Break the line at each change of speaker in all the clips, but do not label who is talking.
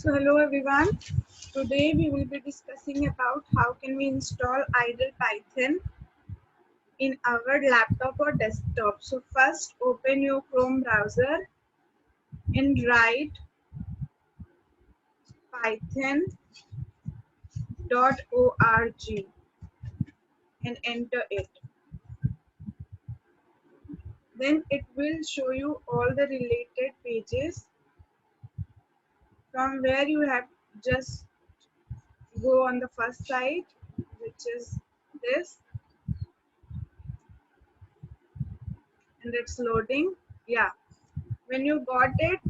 So hello everyone. Today we will be discussing about how can we install idle Python in our laptop or desktop. So first open your Chrome browser and write python.org and enter it. Then it will show you all the related pages from where you have just go on the first site, which is this, and it's loading. Yeah, when you got it,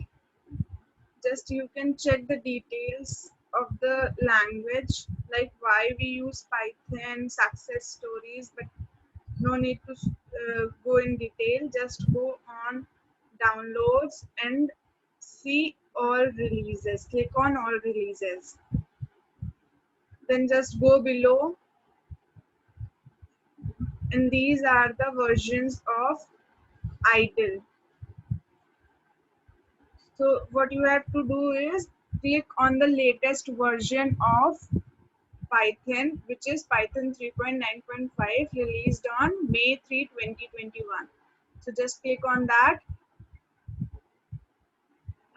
just you can check the details of the language, like why we use Python, success stories, but no need to go in detail. Just go on downloads and see all releases. Click on all releases. Then just go below, and these are the versions of idle. So what you have to do is click on the latest version of Python, which is Python 3.9.5, released on May 3, 2021. So just click on that.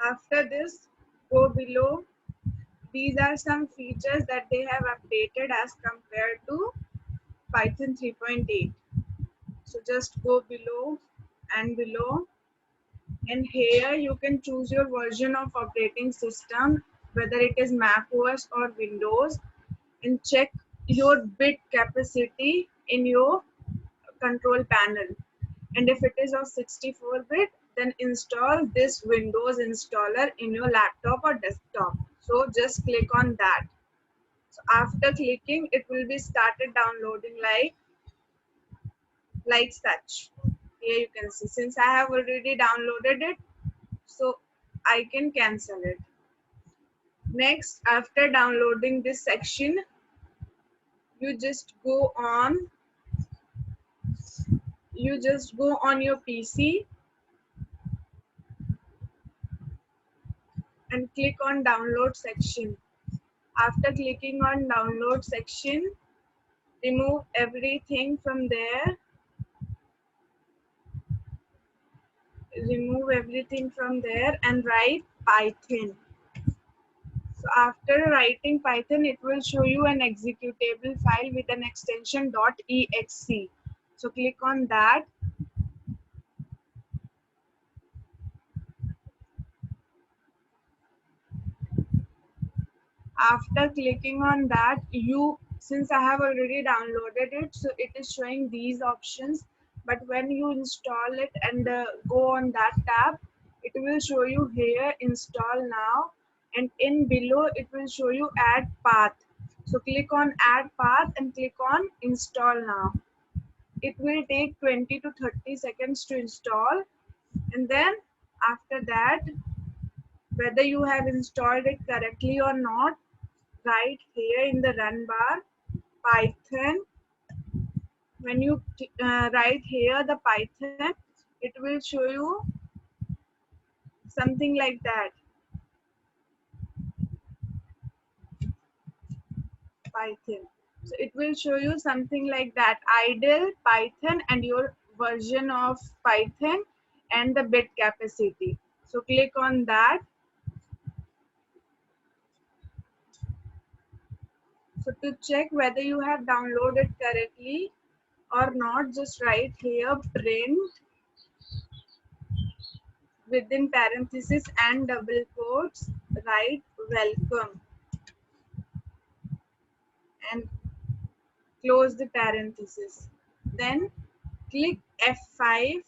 After this, go below. These are some features that they have updated as compared to Python 3.8. So just go below and below. And here you can choose your version of operating system, whether it is Mac OS or Windows, and check your bit capacity in your control panel. And if it is of 64-bit, then install this Windows installer in your laptop or desktop. So just click on that. So after clicking, it will be started downloading like such. Here you can see, since I have already downloaded it, so I can cancel it. Next, after downloading this section, you just go on your PC and click on download section. After clicking on download section, remove everything from there. And write Python. So after writing Python, it will show you an executable file with an extension .exe. So click on that. After clicking on that, since I have already downloaded it, so it is showing these options. But when you install it and go on that tab, it will show you here install now, and in below it will show you add path. So click on add path and click on install now. It will take 20 to 30 seconds to install, and then after that, whether you have installed it correctly or not, right here in the run bar, Python. When you write here the Python, it will show you something like that. Python. So it will show you something like that. Idle, Python, and your version of Python and the bit capacity. So click on that. So to check whether you have downloaded correctly or not, just write here print within parenthesis and double quotes, write welcome and close the parenthesis. Then click F5